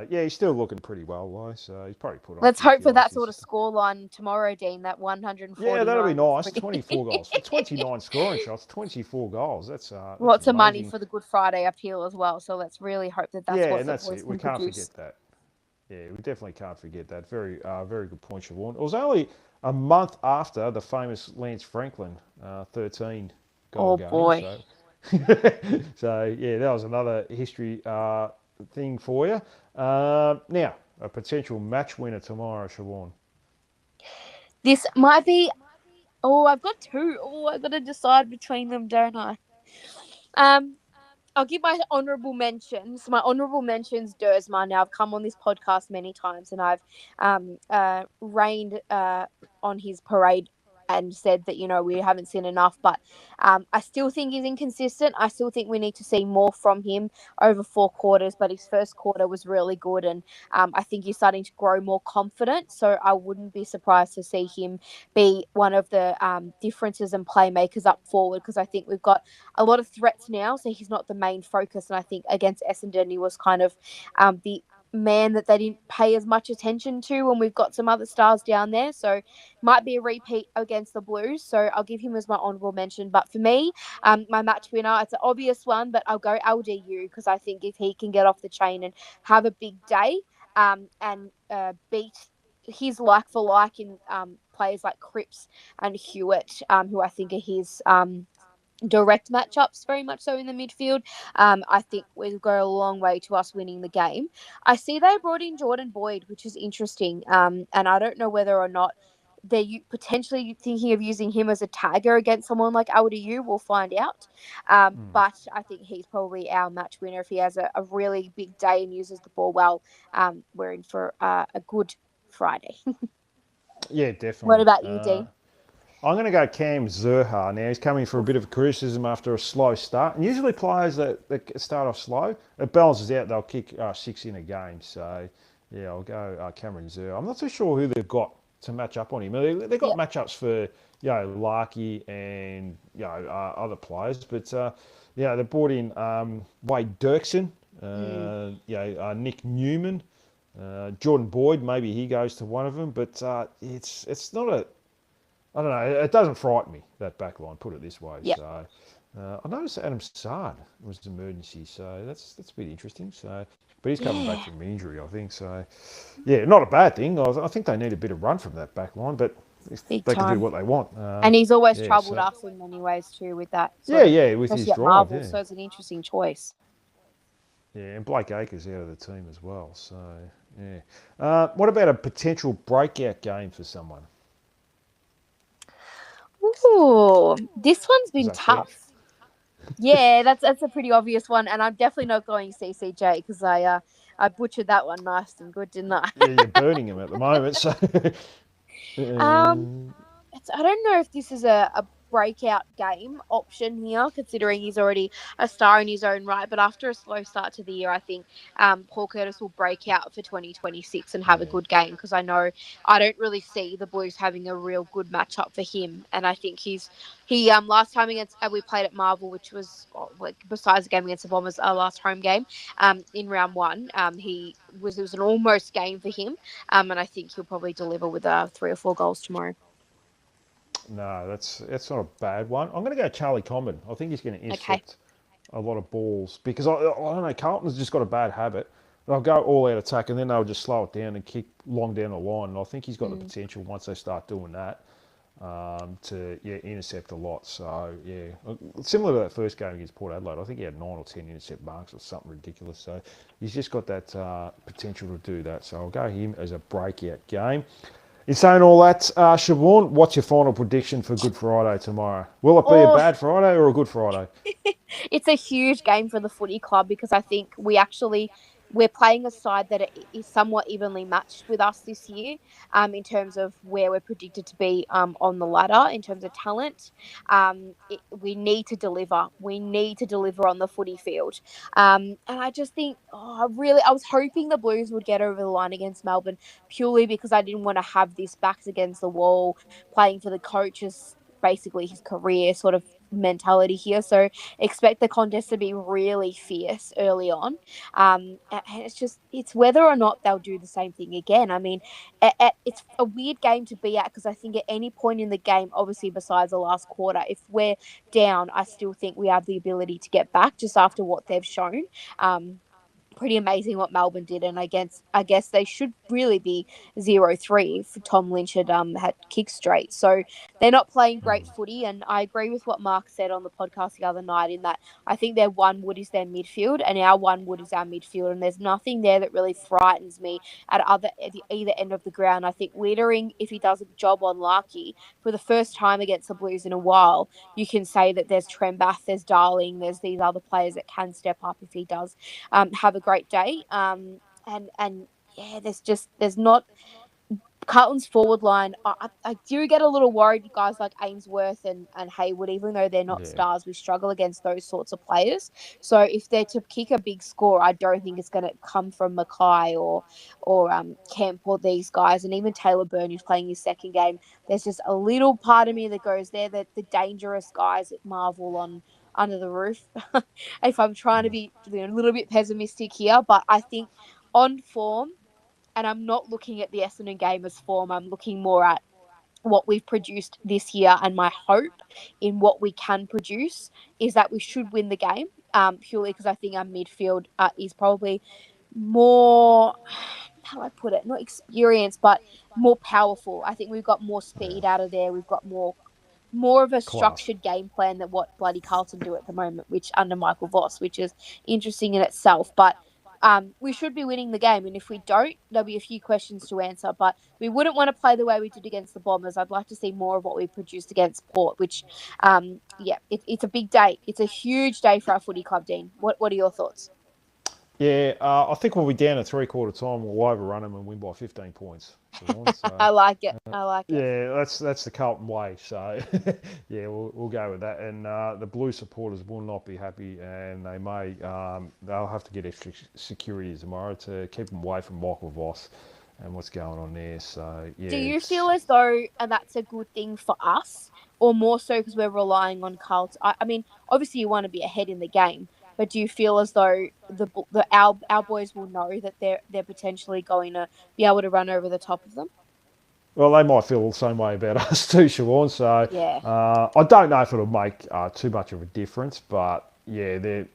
He's still looking pretty well, though. So he's probably put on. Let's hope for that sort of scoreline tomorrow, Dean. That 140. Yeah, that'll be nice. 24 goals, 29 scoring shots, 24 goals. That's lots of money for the Good Friday appeal as well. So let's really hope that's what and that's it. We can't forget that. Yeah, we definitely can't forget that. Very, very good point, Siobhan. It was only a month after the famous Lance Franklin 13 goal game. Oh boy. So that was another history thing for you. Now, a potential match winner tomorrow, Siobhan. This might be. I've got 2. I've got to decide between them, don't I? I'll give my honourable mentions. My honourable mentions, Dersma. Now, I've come on this podcast many times and I've rained on his parade and said that, we haven't seen enough. But I still think he's inconsistent. I still think we need to see more from him over 4 quarters. But his first quarter was really good. And I think he's starting to grow more confident. So I wouldn't be surprised to see him be one of the differences and playmakers up forward. Because I think we've got a lot of threats now. So he's not the main focus. And I think against Essendon, he was kind of the man that they didn't pay as much attention to, and we've got some other stars down there, so might be a repeat against the Blues, so I'll give him as my honourable mention. But for me, my match winner, it's an obvious one, but I'll go LDU, because I think if he can get off the chain and have a big day and beat his like for like in players like Cripps and Hewitt, who I think are his direct matchups, very much so in the midfield. I think we'll go a long way to us winning the game. I see they brought in Jordan Boyd, which is interesting, and I don't know whether or not they're potentially thinking of using him as a tagger against someone like LDU. We'll find out. But I think he's probably our match winner if he has a really big day and uses the ball well. We're in for a good Friday. Yeah, definitely. What about you, Dean? I'm going to go Cam Zurhaar now. He's coming for a bit of criticism after a slow start. And usually players that start off slow, it balances out. They'll kick 6 in a game. So, I'll go Cameron Zurhaar. I'm not too sure who they've got to match up on him. They've got matchups for, Larkey and, other players. But, they brought in Wade Dirksen, Nick Newman, Jordan Boyd. Maybe he goes to one of them. But it's not a... I don't know. It doesn't frighten me, that back line. Put it this way. Yep, So I noticed Adam Sard was emergency. So that's a bit interesting. So, but he's coming back yeah, from injury, I think. So yeah, not a bad thing. I think they need a bit of run from that back line, but if big they can do time. what they want. And he's always Yeah. troubled So us in many ways too with that yeah, sort of, yeah, with his especially at drive. Marvel. Yeah. So it's an interesting choice. Yeah, and Blake Acres out of the team as well. So yeah. What about a potential breakout game for someone? Ooh, this one's Is been that fair? tough. Yeah, that's a pretty obvious one, and I'm definitely not going CCJ because I butchered that one nice and good, didn't I? Yeah, you're burning him at the moment. So um, uh, I don't know if this is a breakout game option here, considering he's already a star in his own right. But after a slow start to the year, I think Paul Curtis will break out for 2026 and have a yeah. good game because I don't really see the Blues having a real good matchup for him. And I think he last time against we played at Marvel, which was like besides the game against the Bombers, our last home game in round one, it was an almost game for him. And I think he'll probably deliver with 3 or 4 goals tomorrow. No, that's not a bad one. I'm going to go Charlie Comben. I think he's going to Okay. intercept a lot of balls because I don't know. Carlton's just got a bad habit. They'll go all out attack and then they'll just slow it down and kick long down the line. And I think he's got the Mm. potential once they start doing that to intercept a lot. So yeah, similar to that first game against Port Adelaide, I think he had 9 or 10 intercept marks or something ridiculous. So he's just got that potential to do that. So I'll go him as a breakout game. In saying all that, Siobhan, what's your final prediction for Good Friday tomorrow? Will it be a Oh, bad Friday or a good Friday? it's a huge game for the footy club because I think we're playing a side that is somewhat evenly matched with us this year, in terms of where we're predicted to be on the ladder in terms of talent. We need to deliver. We need to deliver on the footy field, and I just think, I was hoping the Blues would get over the line against Melbourne purely because I didn't want to have this backs against the wall, playing for the coaches basically his career sort of mentality here. So expect the contest to be really fierce early on. And it's whether or not they'll do the same thing again. I mean, it's a weird game to be at because I think at any point in the game, obviously besides the last quarter, if we're down, I still think we have the ability to get back just after what they've shown. Um, Pretty amazing what Melbourne did, and I guess they should really be 0-3 if Tom Lynch had kicked straight. So they're not playing great footy, and I agree with what Mark said on the podcast the other night in that I think their one wood is their midfield, and our one wood is our midfield, and there's nothing there that really frightens me at the either end of the ground. I think Littering, if he does a job on Larky for the first time against the Blues in a while, you can say that there's Trembath, there's Darling, there's these other players that can step up if he does have a great day. And yeah, there's not Carlton's forward line. I do get a little worried, guys like Ainsworth and Hayward, even though they're not Yeah. stars, we struggle against those sorts of players. So if they're to kick a big score, I don't think it's going to come from Mackay or Kemp or these guys, and even Taylor Byrne who's playing his second game. There's just a little part of me that goes there that the dangerous guys at Marvel on under the roof. If I'm trying to be a little bit pessimistic here, but I think on form, and I'm not looking at the Essendon game as form, I'm looking more at what we've produced this year, and my hope in what we can produce is that we should win the game, purely because I think our midfield is probably more, how do I put it, not experienced, but more powerful. I think we've got more Yeah. speed out of there. We've got more of a Class. structured game plan than what bloody Carlton do at the moment, which under Michael Voss, which is interesting in itself. But we should be winning the game, and if we don't, there'll be a few questions to answer. But we wouldn't want to play the way we did against the Bombers. I'd like to see more of what we produced against Port, which, it's a big day. It's a huge day for our footy club, Dean. What are your thoughts? Yeah, I think we'll be down at 3/4 time. We'll overrun them and win by 15 points. Siobhan. So I like it. I like it. yeah, that's the Carlton way. So yeah, we'll go with that. And the Blue supporters will not be happy, and they'll have to get extra security tomorrow to keep them away from Michael Voss and what's going on there. So yeah, Do you it's feel as though that's a good thing for us, or more so because we're relying on Carlton? I mean, obviously you want to be ahead in the game, but do you feel as though our boys will know that they're potentially going to be able to run over the top of them? Well, they might feel the same way about us too, Siobhan. So Yeah. I don't know if it'll make too much of a difference, but yeah, they're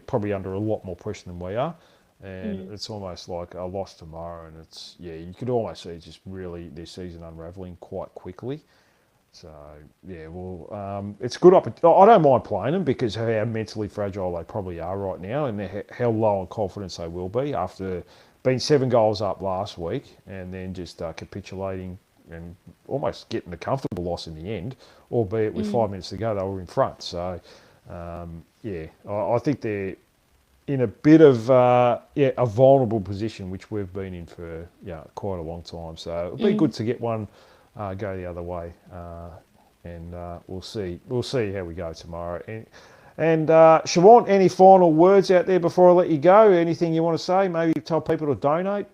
probably under a lot more pressure than we are, and Mm. it's almost like a loss tomorrow, and it's you could almost see just really their season unraveling quite quickly. So yeah, well, it's good. I don't mind playing them because of how mentally fragile they probably are right now, and how low on confidence they will be after being 7 goals up last week and then just capitulating and almost getting a comfortable loss in the end, albeit with Mm. 5 minutes to go they were in front. So yeah, I think they're in a bit of a vulnerable position, which we've been in for quite a long time. So it'll be Mm. good to get one go the other way, and we'll see how we go tomorrow. And Siobhan, any final words out there before I let you go? Anything you want to say? Maybe tell people to donate.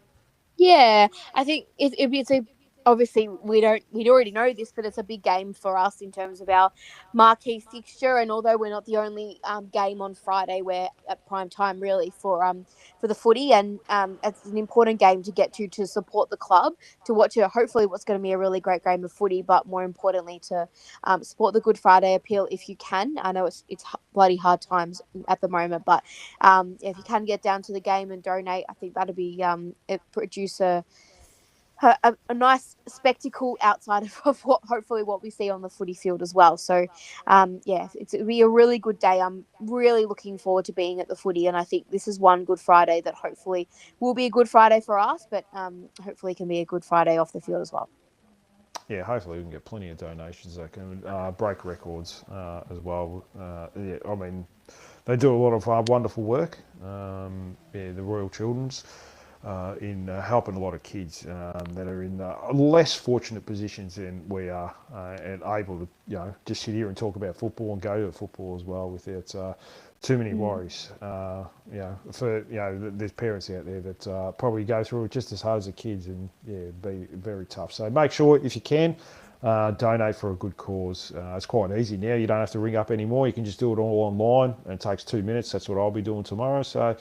Yeah, I think it's a obviously we'd already know this, but it's a big game for us in terms of our marquee fixture. And although we're not the only game on Friday, we're at prime time really for the footy, and it's an important game to get to support the club, to watch it. Hopefully, what's going to be a really great game of footy, but more importantly to support the Good Friday appeal if you can. I know it's bloody hard times at the moment, but if you can get down to the game and donate, I think that'll be it produce a nice spectacle outside of what hopefully what we see on the footy field as well. So yeah, it'll be a really good day. I'm really looking forward to being at the footy, and I think this is one Good Friday that hopefully will be a Good Friday for us, but hopefully can be a Good Friday off the field as well. Yeah, hopefully we can get plenty of donations that can break records as well. Yeah, I mean, they do a lot of wonderful work. The Royal Children's in helping a lot of kids that are in less fortunate positions than we are, and able to just sit here and talk about football and go to football as well without too many Mm. worries. For there's parents out there that probably go through it just as hard as the kids, and be very tough. So make sure if you can. Donate for a good cause. It's quite easy now. You don't have to ring up anymore. You can just do it all online, and it takes 2 minutes. That's what I'll be doing tomorrow. So,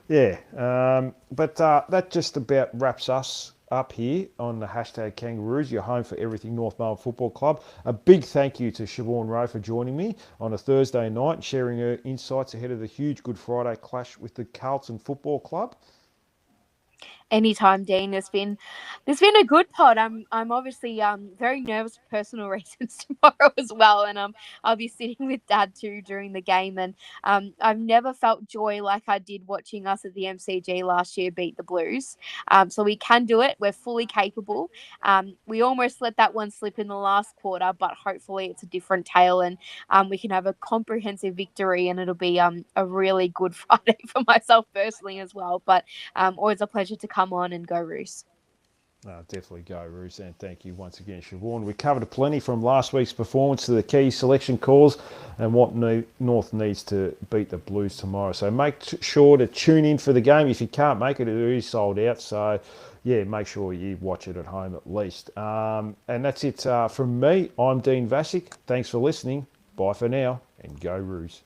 yeah. But that just about wraps us up here on the hashtag Kangaroos, your home for everything North Melbourne Football Club. A big thank you to Siobhan Rowe for joining me on a Thursday night and sharing her insights ahead of the huge Good Friday clash with the Carlton Football Club. Anytime, Dean. There's been a good pod. I'm obviously very nervous for personal reasons tomorrow as well, and I'll be sitting with Dad too during the game, and I've never felt joy like I did watching us at the MCG last year beat the Blues. So we can do it. We're fully capable. We almost let that one slip in the last quarter, but hopefully it's a different tale, and we can have a comprehensive victory, and it'll be a really good Friday for myself personally as well. But always a pleasure to come on and go Roos. Definitely go, Roos, and thank you once again, Siobhan. We covered plenty from last week's performance to the key selection calls and what North needs to beat the Blues tomorrow. So make sure to tune in for the game. If you can't make it, it is sold out. So, yeah, make sure you watch it at home at least. And that's it from me. I'm Dean Vasic. Thanks for listening. Bye for now, and go Roos.